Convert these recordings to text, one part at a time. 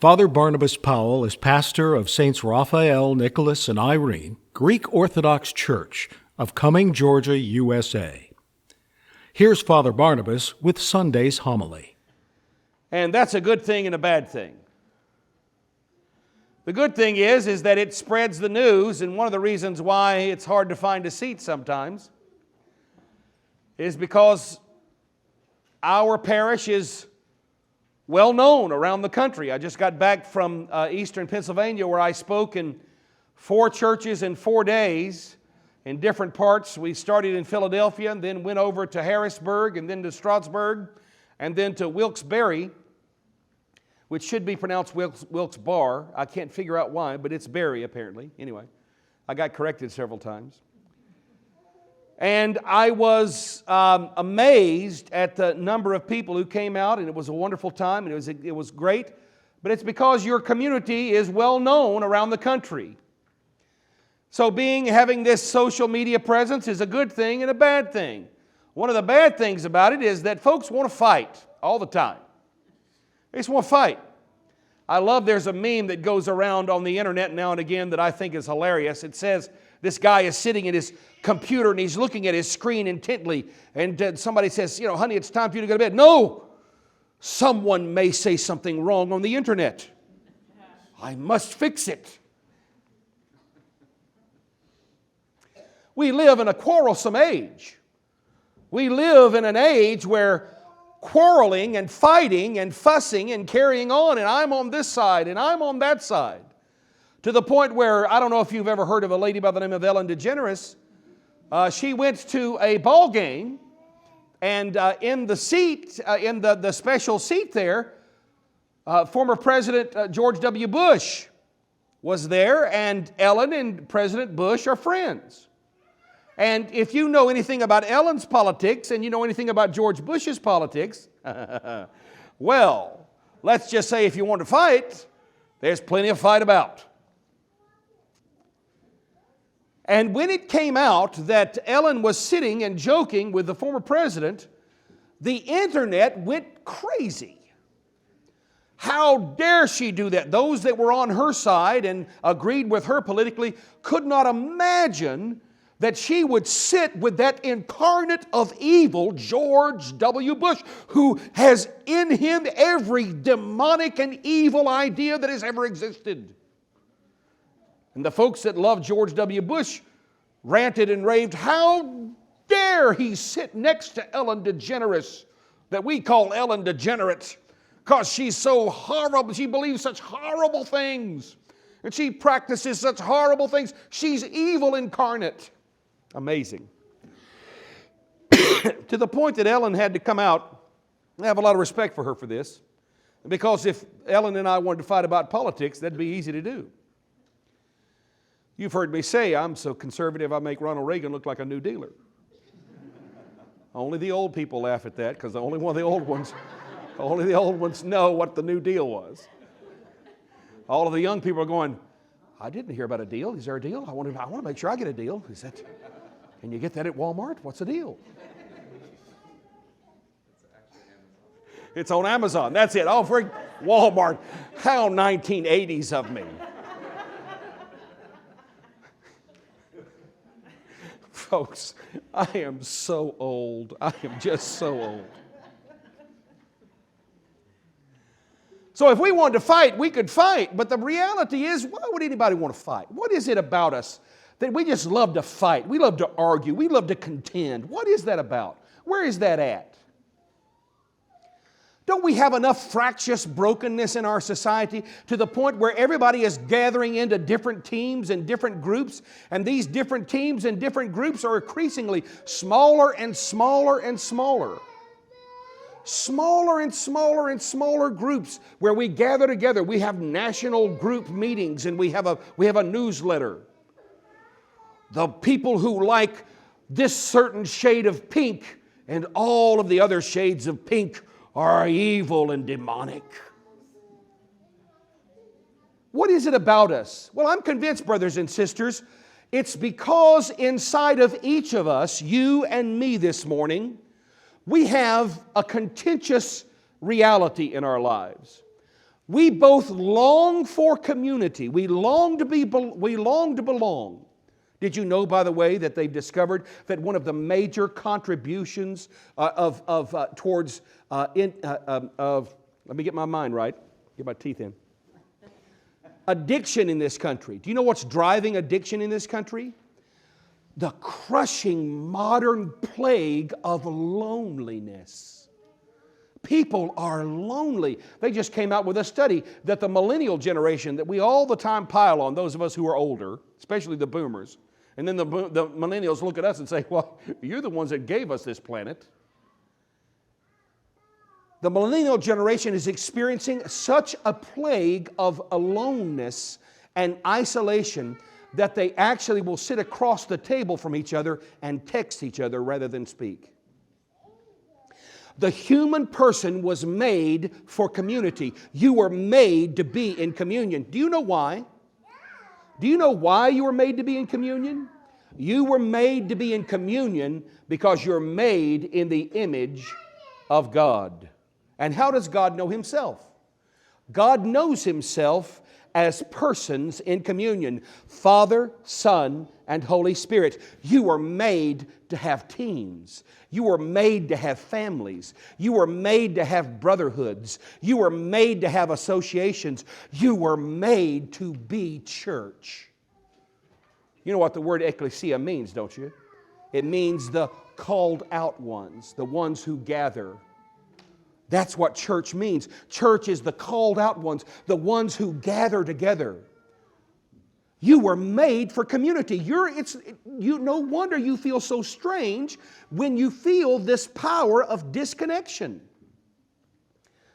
Father Barnabas Powell is pastor of Saints Raphael, Nicholas, and Irene, Greek Orthodox Church of Cumming, Georgia, USA. Here's Father Barnabas with Sunday's homily. And that's a good thing and a bad thing. The good thing is that it spreads the news, and one of the reasons why it's hard to find a seat sometimes is because our parish is well known around the country. I just got back from eastern Pennsylvania, where I spoke in 4 churches in 4 days in different parts. We started in Philadelphia and then went over to Harrisburg and then to Strasburg and then to Wilkes-Barre, which should be pronounced Wilkes-Barre. I can't figure out why, but it's Barre apparently. Anyway, I got corrected several times. And I was amazed at the number of people who came out, and it was a wonderful time, and it was great. But it's because your community is well known around the country. So having this social media presence is a good thing and a bad thing. One of the bad things about it is that folks want to fight all the time. They just want to fight. I love, there's a meme that goes around on the internet now and again that I think is hilarious. It says this guy is sitting at his computer and he's looking at his screen intently, and somebody says, honey, it's time for you to go to bed. No! Someone may say something wrong on the internet. I must fix it. We live in a quarrelsome age. We live in an age where quarreling and fighting and fussing and carrying on, and I'm on this side and I'm on that side, to the point where, I don't know if you've ever heard of a lady by the name of Ellen DeGeneres. She went to a ball game, and in the seat, in the special seat there, former President George W. Bush was there, and Ellen and President Bush are friends. And if you know anything about Ellen's politics and you know anything about George Bush's politics, well, let's just say if you want to fight, there's plenty of fight about. And when it came out that Ellen was sitting and joking with the former president, the internet went crazy. How dare she do that? Those that were on her side and agreed with her politically could not imagine that she would sit with that incarnate of evil, George W. Bush, who has in him every demonic and evil idea that has ever existed. And the folks that loved George W. Bush ranted and raved, how dare he sit next to Ellen DeGeneres, that we call Ellen Degenerate, because she's so horrible, she believes such horrible things, and she practices such horrible things. She's evil incarnate. Amazing. To the point that Ellen had to come out. I have a lot of respect for her for this, because if Ellen and I wanted to fight about politics, that'd be easy to do. You've heard me say I'm so conservative I make Ronald Reagan look like a New Dealer. Only the old people laugh at that, because only the old ones know what the New Deal was. All of the young people are going, I didn't hear about a deal. Is there a deal? I want to make sure I get a deal. Is that? Can you get that at Walmart? What's the deal? It's on Amazon. That's it. Oh, for Walmart. How 1980s of me. Folks, I am so old. I am just so old. So if we wanted to fight, we could fight. But the reality is, why would anybody want to fight? What is it about us that we just love to fight? We love to argue. We love to contend. What is that about? Where is that at? Don't we have enough fractious brokenness in our society to the point where everybody is gathering into different teams and different groups, and these different teams and different groups are increasingly smaller and smaller and smaller? Smaller and smaller and smaller groups where we gather together. We have national group meetings, and we have a newsletter. The people who like this certain shade of pink and all of the other shades of pink are evil and demonic. What is it about us? Well, I'm convinced, brothers and sisters, it's because inside of each of us, you and me this morning, we have a contentious reality in our lives. We both long for community. We long to belong. Did you know, by the way, that they've discovered that one of the major contributions towards let me get my mind right, get my teeth in. Addiction in this country. Do you know what's driving addiction in this country? The crushing modern plague of loneliness. People are lonely. They just came out with a study that the millennial generation that we all the time pile on, those of us who are older, especially the boomers, and then the millennials look at us and say, well, you're the ones that gave us this planet. The millennial generation is experiencing such a plague of aloneness and isolation that they actually will sit across the table from each other and text each other rather than speak. The human person was made for community. You were made to be in communion. Do you know why? Do you know why you were made to be in communion? You were made to be in communion because you're made in the image of God. And how does God know Himself? God knows Himself as persons in communion. Father, Son, and Holy Spirit. You were made to have teams. You were made to have families. You were made to have brotherhoods. You were made to have associations. You were made to be church. You know what the word ecclesia means, don't you? It means the called out ones, the ones who gather. That's what church means. Church is the called out ones, the ones who gather together. You were made for community. No wonder you feel so strange when you feel this power of disconnection.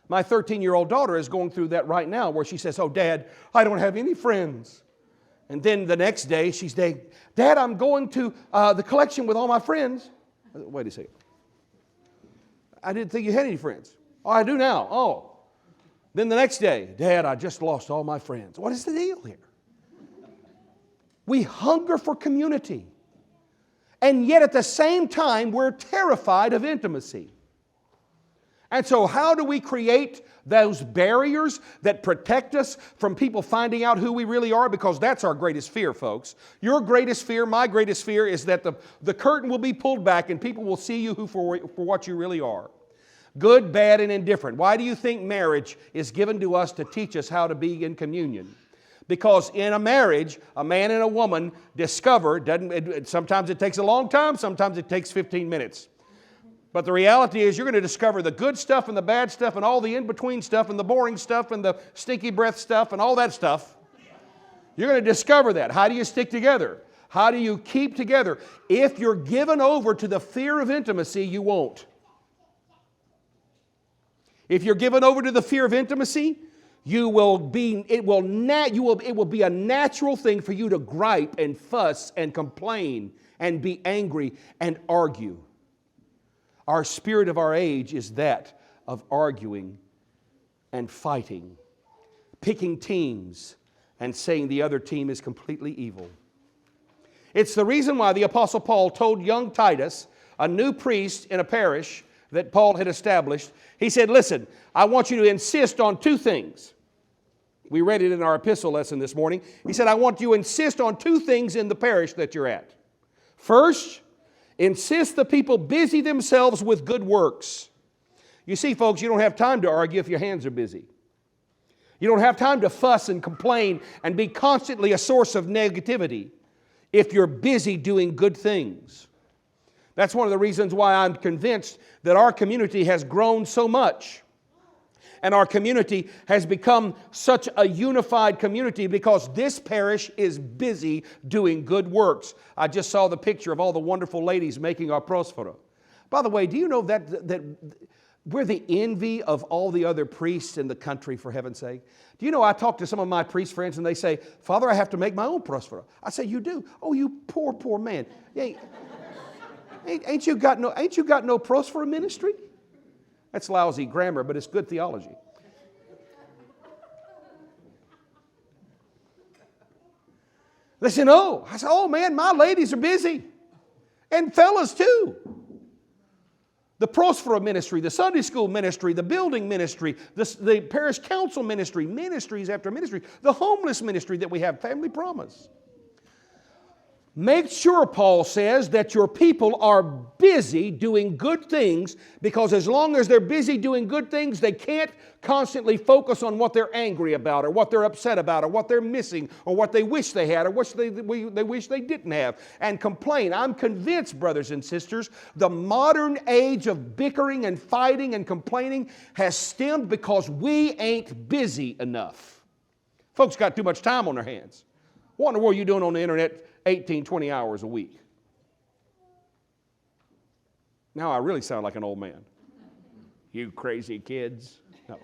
My 13-year-old daughter is going through that right now where she says, oh, Dad, I don't have any friends. And then the next day she's saying, Dad, I'm going to the collection with all my friends. Wait a second. I didn't think you had any friends. Oh, I do now. Oh. Then the next day, Dad, I just lost all my friends. What is the deal here? We hunger for community. And yet at the same time, we're terrified of intimacy. And so how do we create those barriers that protect us from people finding out who we really are? Because that's our greatest fear, folks. Your greatest fear, my greatest fear, is that the curtain will be pulled back and people will see you for what you really are. Good, bad, and indifferent. Why do you think marriage is given to us to teach us how to be in communion? Because in a marriage, a man and a woman discover, sometimes it takes a long time, sometimes it takes 15 minutes. But the reality is you're going to discover the good stuff and the bad stuff and all the in-between stuff and the boring stuff and the stinky breath stuff and all that stuff. You're going to discover that. How do you stick together? How do you keep together? If you're given over to the fear of intimacy, you won't. If you're given over to the fear of intimacy, it will be a natural thing for you to gripe and fuss and complain and be angry and argue. Our spirit of our age is that of arguing and fighting, picking teams and saying the other team is completely evil. It's the reason why the Apostle Paul told young Titus, a new priest in a parish that Paul had established, he said, listen, I want you to insist on two things. We read it in our epistle lesson this morning. He said, I want you to insist on two things in the parish that you're at. First, insist the people busy themselves with good works. You see, folks, you don't have time to argue if your hands are busy. You don't have time to fuss and complain and be constantly a source of negativity if you're busy doing good things. That's one of the reasons why I'm convinced that our community has grown so much. And our community has become such a unified community because this parish is busy doing good works. I just saw the picture of all the wonderful ladies making our prosphora. By the way, do you know that we're the envy of all the other priests in the country, for heaven's sake? Do you know, I talk to some of my priest friends and they say, Father, I have to make my own prosphora. I say, you do? Oh, you poor, poor man. Ain't you got no prosphora ministry? That's lousy grammar, but it's good theology. They said, no. I said, oh man, my ladies are busy. And fellas too. The Prospero ministry, the Sunday school ministry, the building ministry, the parish council ministry, ministries after ministry, the homeless ministry that we have, Family Promise. Make sure, Paul says, that your people are busy doing good things, because as long as they're busy doing good things, they can't constantly focus on what they're angry about or what they're upset about or what they're missing or what they wish they had or what they wish they didn't have and complain. I'm convinced, brothers and sisters, the modern age of bickering and fighting and complaining has stemmed because we ain't busy enough. Folks got too much time on their hands. What in the world are you doing on the internet 18, 20 hours a week? Now I really sound like an old man. You crazy kids. No.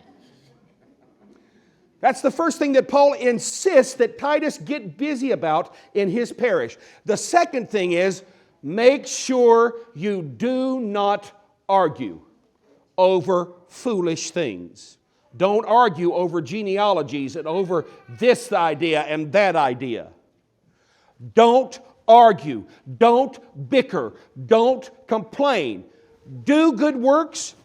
That's the first thing that Paul insists that Titus get busy about in his parish. The second thing is, make sure you do not argue over foolish things. Don't argue over genealogies and over this idea and that idea. Don't argue. Don't bicker. Don't complain. Do good works.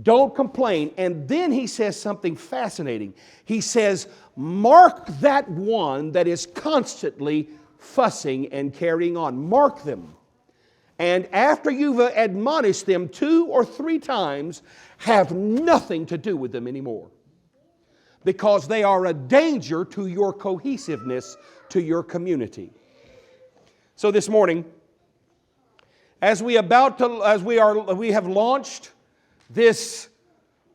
Don't complain. And then he says something fascinating. He says, mark that one that is constantly fussing and carrying on. Mark them. And after you've admonished them 2 or 3 times, have nothing to do with them anymore. Because they are a danger to your cohesiveness, to your community. So this morning, as we have launched this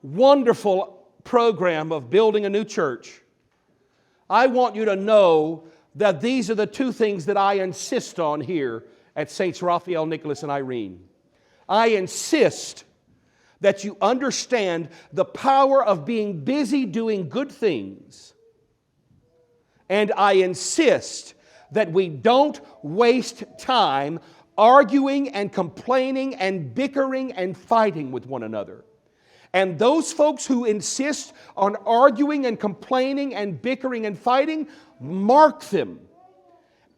wonderful program of building a new church, I want you to know that these are the 2 things that I insist on here at Saints Raphael, Nicholas, and Irene. I insist that you understand the power of being busy doing good things. And I insist that we don't waste time arguing and complaining and bickering and fighting with one another. And those folks who insist on arguing and complaining and bickering and fighting, mark them.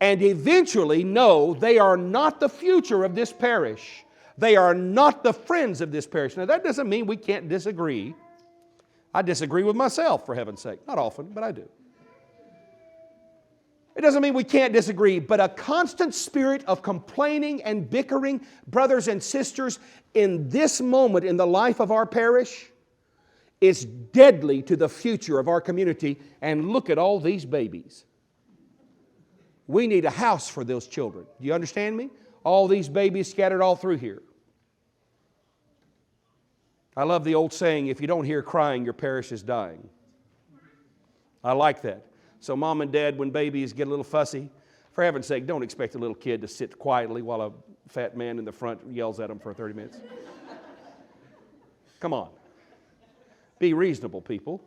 And eventually know they are not the future of this parish. They are not the friends of this parish. Now, that doesn't mean we can't disagree. I disagree with myself, for heaven's sake. Not often, but I do. It doesn't mean we can't disagree, but a constant spirit of complaining and bickering, brothers and sisters, in this moment in the life of our parish is deadly to the future of our community. And look at all these babies. We need a house for those children. Do you understand me? All these babies scattered all through here. I love the old saying, if you don't hear crying, your parish is dying. I like that. So mom and dad, when babies get a little fussy, for heaven's sake, don't expect a little kid to sit quietly while a fat man in the front yells at them for 30 minutes. Come on. Be reasonable, people.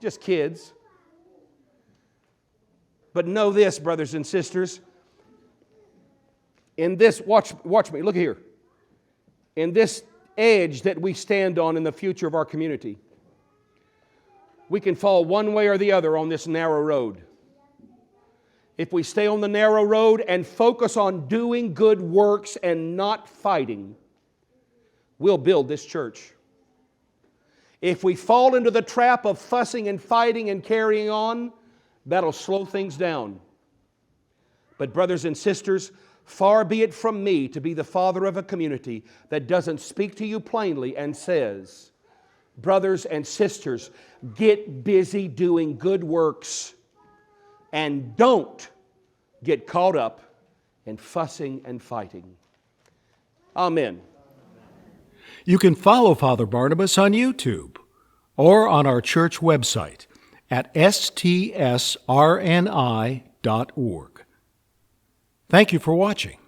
Just kids. But know this, brothers and sisters. In this, watch me, look here. In this edge that we stand on in the future of our community, we can fall one way or the other on this narrow road. If we stay on the narrow road and focus on doing good works and not fighting, we'll build this church. If we fall into the trap of fussing and fighting and carrying on, that'll slow things down. But brothers and sisters, far be it from me to be the father of a community that doesn't speak to you plainly and says, brothers and sisters, get busy doing good works and don't get caught up in fussing and fighting. Amen. You can follow Father Barnabas on YouTube or on our church website at stsrni.org. Thank you for watching.